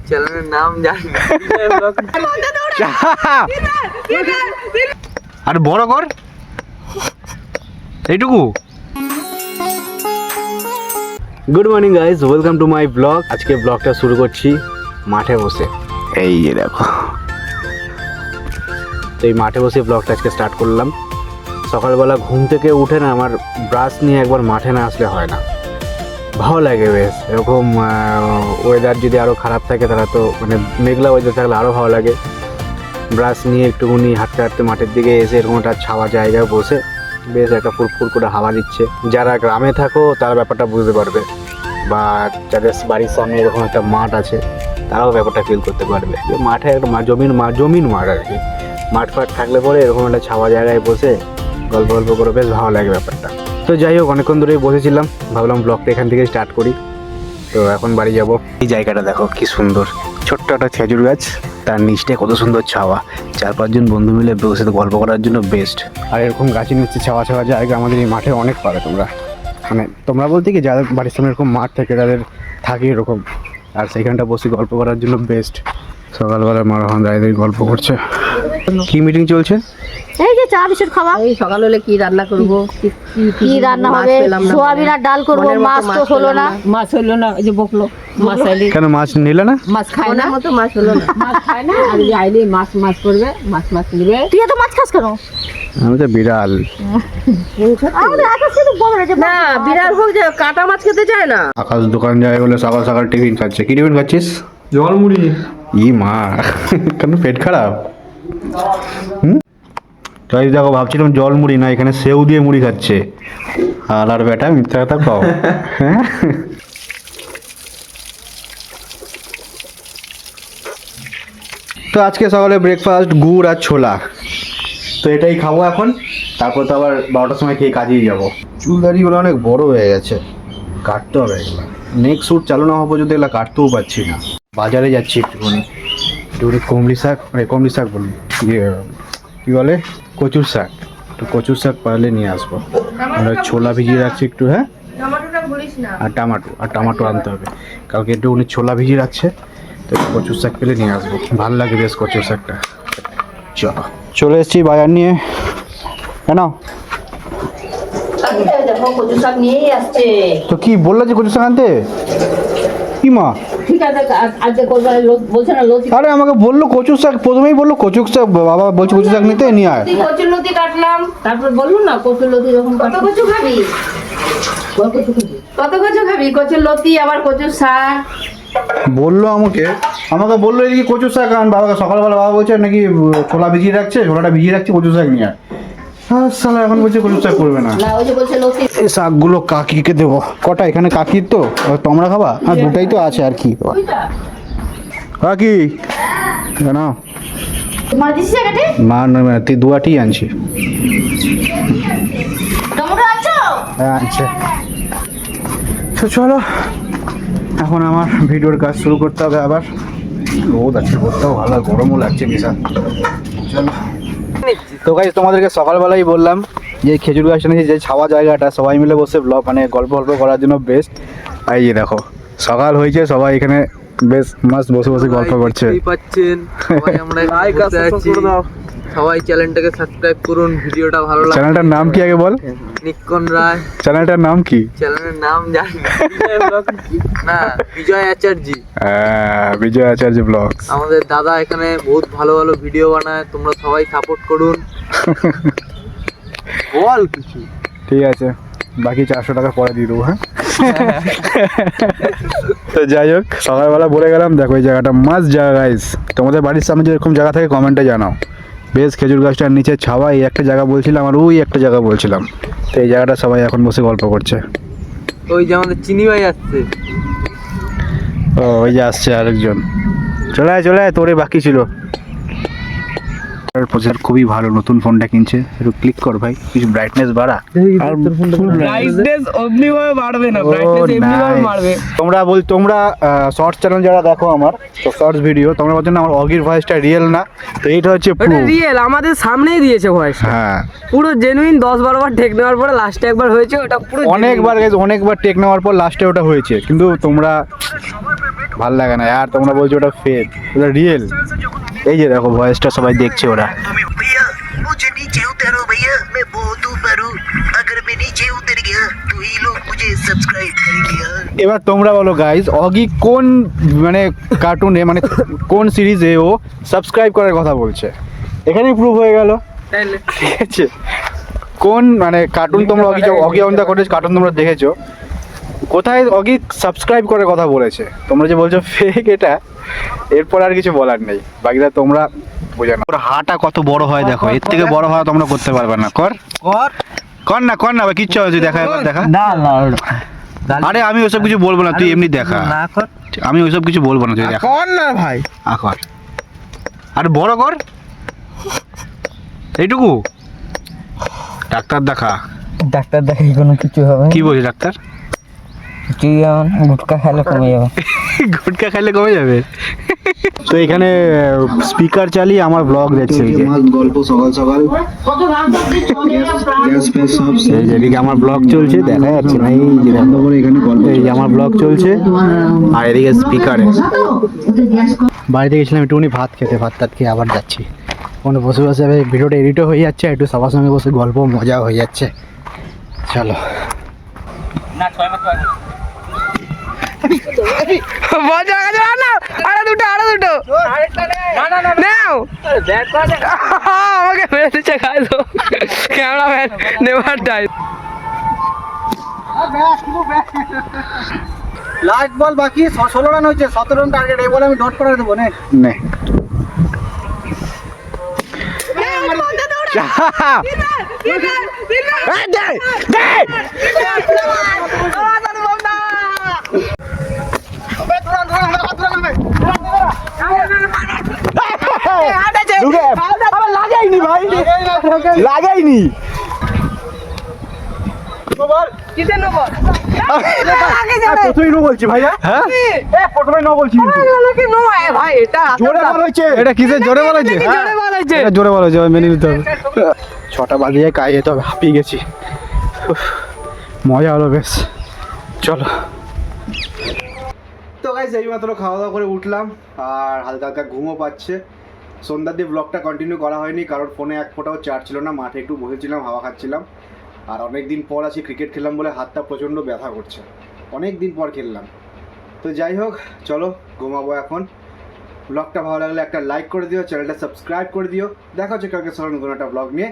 চ্যানেলের নাম জানি না। আরে বড় কর এইটুকু। Good morning guys, welcome to my blog. আজকে ব্লগটা শুরু করছি মাঠে বসে। এই যে দেখো, তো এই মাঠে বসে ব্লগটা আজকে স্টার্ট করলাম। সকালবেলা ঘুম থেকে উঠে না আমার ব্রাশ নিয়ে একবার মাঠে না আসলে হয় না, ভালো লাগে বেশ। এরকম ওয়েদার যদি আরও খারাপ থাকে তাহলে তো মানে মেঘলা ওয়েদার থাকলে আরও ভালো লাগে। ব্রাশ নিয়ে একটুখানি হাঁটতে হাঁটতে মাঠের দিকে এসে এরকম একটা ছাওয়া জায়গায় বসে বেশ একটা ফুরফুর করে হাওয়া দিচ্ছে। যারা গ্রামে থাকো তারা ব্যাপারটা বুঝতে পারবে, বা যাদের বাড়ির সামনে এরকম একটা মাঠ আছে তারাও ব্যাপারটা ফিল করতে পারবে যে মাঠে একটা জমিন মাঠ আর কি। মাঠ ফাট থাকলে পরে এরকম একটা ছাওয়া জায়গায় বসে গল্প করে বেশ ভালো লাগে ব্যাপারটা। তো যাই হোক, অনেকক্ষণ ধরেই বসেছিলাম, ভাবলাম ব্লগটা এখান থেকে স্টার্ট করি। তো এখন বাড়ি যাব। এই জায়গাটা দেখো কি সুন্দর, ছোট্ট একটা খেজুর গাছ, তার নিচটায় কত সুন্দর ছাওয়া। 4-5 জন বন্ধু মিলে বসে গল্প করার জন্য বেস্ট। আর এরকম গাছের নিচে ছাওয়া জায়গা আমাদের এই মাঠে অনেক পাবে তোমরা, মানে তোমরা বলতে কি যাদের বাড়ির সামনে এরকম মাঠ থেকে তাদের থাকে এরকম, আর সেইখানটা বসে গল্প করার জন্য বেস্ট। সকালবেলা মারাহন দাঁড়িয়ে গল্প করছে। কি মিটিং চলছে? এই যে চা বিস্কুট খাওয়া। এই সকাল হলে কি রান্না করব, কি রান্না হবে? সোয়াবিন আর ডাল করব। মাছ তো হলো না। মাছ হলো না, এই যে বকলো মাছ আইলে। কেন মাছ নিলে না? মাছ খায় না মতো, মাছ হলো না, মাছ খায় না। আর এই আইলে মাছ করবে, মাছ নিবে। তুই এত মাছ খাস কেন? আমি তো বিড়াল। আমাদের আকাশ কিন্তু বড় রে। না বিড়াল হোক যে কাটা মাছ খেতে চায় না। আকাশ দোকান যায় বলে সকাল সকাল টিফিন খাচ্ছে। কি টিফিন খাচ্ছিস? জল মুড়ি। ই মা, কেন পেট খারাপ? তাই দেখো, ভাবছিলাম জল মুড়ি না, এখানে সেউ দিয়ে মুড়ি খাচ্ছে। আর বেটা মিথ্যা কথা কও। হ্যাঁ, তো আজকে সকালে ব্রেকফাস্ট গুড় আর ছোলা, তো এটাই খাবো এখন। তারপর তো আবার 12টার সময় খেয়ে কাজেই যাবো। চুলদারিগুলো অনেক বড় হয়ে গেছে, কাটতে হবে এগুলো। নেক্সট শ্যুট চালু না হওয়া পর্যন্ত এগুলো কাটতেও পারছি না। বাজারে যাচ্ছি একটুখানি কমলি শাক বলি, কী বলে, কচুর শাক। একটু কচুর শাক পারলে নিয়ে আসবো। আমরা ছোলা ভিজিয়ে রাখছি একটু, হ্যাঁ, আর টমাটো আনতে হবে। কালকে একটু উনি ছোলা ভিজিয়ে রাখছে, তো কচুর শাক পেলে নিয়ে আসবো। ভালো লাগে বেশ কচুর শাকটা। চলে এসেছি বাজার নিয়ে। কেন কচু শাক নিয়েই আসছে। তো কি বললো যে কচুর শাক আনতে? কি মা, ঠিক আছে আজকে করবে বলছে না লতি। আরে আমাকে বললো কচুর শাক, প্রথমেই বললো কচুর শাক, বাবা বলছে কচুর শাক নিতে নিয়ে আয়। কচুর লতি কাটলাম, তারপর বললো না কচুর লতি যখন কত কচু খাবি, কত কচু খাবি, কচুর লতি আবার কচুর শাক বললো আমাকে বললো এদিকে কচুর শাক আন। বাবাকে সকালবেলা বাবা বলছে নাকি ছোলা ভিজিয়ে রাখছে, ছোলাটা ভিজিয়ে রাখছে, কচুর শাক নিয়ে আয়। হ্যাঁ সালা, এখন বলছে কচুর শাক করবে না। না ওই যে বলছে লতি। এই শাকগুলো কাকিকে দেবো। কটা এখানে কাকির, তো তোমরা খাবা? আর দুটাই তো আছে আর কি। কাকি কেন মাছ দিছিস একাতে? মা তুই দুয়াটি আনছি। টমেটো আনছো? হ্যাঁ আনছে। তো চলো এখন আমার ভিডিওর কাজ শুরু করতে হবে। আবার রোদ আছে, রোদটাও ভালো, গরমও লাগছে বিশাল। চলো, তো গাইস তোমাদেরকে সকালবেলাই বললাম যে খেজুর গাছটা নিয়ে যে ছাওয়া জায়গাটা, সবাই মিলে বসে ব্লগ মানে গল্প করার জন্য বেস্ট। এই যে দেখো সকাল হয়েছে, সবাই এখানে বেশ মাস্ত বসে গল্প করছে। পাচ্ছেন সবাই, আমরা সবাই চ্যানেলটাকে সাবস্ক্রাইব করুন। ভিডিওটা ভালো লাগে। চ্যানেলটার নাম কি আগে বল? নিক্কন রায়। চ্যানেলটার নাম কি? চ্যানেলের নাম জানি না, বিজয় আচার্যি। বিজয় আচার্য ব্লগ। আমাদের দাদা এখানে বহুত ভালো ভিডিও বানায়, তোমরা সবাই সাপোর্ট করুন। বল কিছু। ঠিক আছে, বাকি 400 টাকা পরে দিয়ে দেবো। হ্যাঁ, তো যাই হোক, সকালবেলা বলে গেলাম দেখো এই জায়গাটা মাস্ট জায়গা গাইস। তোমাদের বাড়ির সামনে যদি এরকম জায়গা থাকে কমেন্টে জানাও। বেশ খেজুর গাছটার নিচে ছাওয়া, এই একটা জায়গা বলছিলাম আর ওই একটা জায়গা বলছিলাম। তো এই জায়গাটা সবাই এখন বসে গল্প করছে। ওই যে আমাদের চিনি ভাই আসছে। ও ওই যে আসছে আরেকজন। চলে আয় তোরে বাকি ছিল। প্রচার খুবই ভালো, নতুন ফোনটা কিনছে। একটু ক্লিক কর ভাই, কিছু ব্রাইটনেস বাড়া। আর ব্রাইটনেস অমনিভাবে বাড়বে না, ব্রাইটনেস এমনিভাবে বাড়বে। তোমরা শর্টস চ্যানেল যারা দেখো আমার, তো শর্টস ভিডিও তোমরা বলছো না আমার অগির ভয়েসটা রিয়েল না, তো এইটা হচ্ছে এটা রিয়েল, আমাদের সামনেই দিয়েছে ভয়েস। হ্যাঁ পুরো জেনুইন। 10-12 বার টেক নেওয়ার পরে লাস্টে একবার হয়েছে, ওটা পুরো অনেকবার টেক নেওয়ার পর লাস্টে ওটা হয়েছে, কিন্তু তোমরা ভাল লাগে না আর তোমরা বলছো ওটা ফেক, ওটা রিয়েল। এই যে দেখো ভয়েসটা সবাই দেখছে ওরা। भैया मुझे नीचे उतारो भैया, मैं बहुत ऊपर हूँ, अगर मैं नीचे उतर गया तो ही लोग मुझे सब्सक्राइब करेंगे यार। এবার তোমরা বলো গাইজ, অগি কোন মানে কার্টুনে মানে কোন সিরিজে ও সাবস্ক্রাইব করার কথা বলছে? এখানেই প্রুভ হয়ে গেল, ঠিক আছে? কোন মানে কার্টুন তোমরা অগি অন দ্য কটেজ কার্টুন তোমরা দেখেছো, কোথায় অগি সাবস্ক্রাইব করার কথা বলেছে? তোমরা যে বলছো ফেক, এটা এরপর আর কিছু বলার নেই, বাকিটা তোমরা বোঝানো। ওর হাটা কত বড় হয় দেখো, এর থেকে বড় হয় তোমরা করতে পারবে না। কর কর না কর না ভাই, কিচ্ছু হয়েছে দেখা, এবার দেখা। আরে আমি ওসব কিছু বলবো না, তুই এমনি দেখা। আমি ওইসব কিছু বলবো না, তুই দেখা। কর না ভাই, কর, আরে বড় কর, এইটুকু। ডাক্তার দেখা। ডাক্তার দেখাই কোনো কিছু হবে? কি বলছে ডাক্তার? তুই গুটকা খেলে কমে যাবে। গুটকা খেলে কমে যাবে? তো এখানে স্পিকার চালিয়ে আমার ব্লগ দেখছে, গল্প সকাল সকাল এই যে এদিকে আমার ব্লগ চলছে, দেখা যাচ্ছে না? এই যে দেখো, এখানে গল্প এই যে আমার ব্লগ চলছে, আর এদিকে স্পিকারে। বাড়িতে গেছিলাম একটুখানি ভাত খেতে, ভাত টাত খেয়ে আবার যাচ্ছি। ওখানে বসে বসে ভিডিওটা এডিটও হয়ে যাচ্ছে, একটু সবার সঙ্গে বসে গল্প মজা হয়ে যাচ্ছে। চলো। মজা আছে না? আরে দুটো নাও। আমাকে মেরে দিচ্ছে, খাই তো cameraman never die. Last ball বাকি, 16 রান হয়েছে, 17 রান টার্গেট। এই বলে আমি ডট করে দেবো নে। লাগাইনি ভাই, লাগাইনি। প্রথমেই নো বলছি ভাইয়া, হ্যাঁ প্রথমেই নো বলছি, ভাই এটা জোরে বলা হয়েছে। এটা কিসের জোরে বলা হয়েছে? এটা জোরে বলা হয়েছে, মেনে নিতে হবে। 6টা বাজে যায়, কাজে যেতে হবে, হাঁপিয়ে গেছি। মজা হলো বেশ, চলো। তো গাইস এইমাত্র খাওয়া দাওয়া করে উঠলাম, আর হালকা হালকা ঘুমও পাচ্ছে। সন্ধ্যার দিয়ে ব্লগটা কন্টিনিউ করা হয়নি, কারণ ফোনে এক ফোঁটাও চার্জ ছিল না। মাঠে একটু বসেছিলাম, হাওয়া খাচ্ছিলাম। আর অনেক দিন পর আছি ক্রিকেট খেললাম বলে হাতটা প্রচণ্ড ব্যথা করছে, অনেক দিন পর খেললাম। তো যাই হোক, চলো ঘুমাবো এখন। ব্লগটা ভালো লাগলে একটা লাইক করে দিও, চ্যানেলটা সাবস্ক্রাইব করে দিও। দেখা হচ্ছে কালকে সকালে নতুন একটা ব্লগ নিয়ে।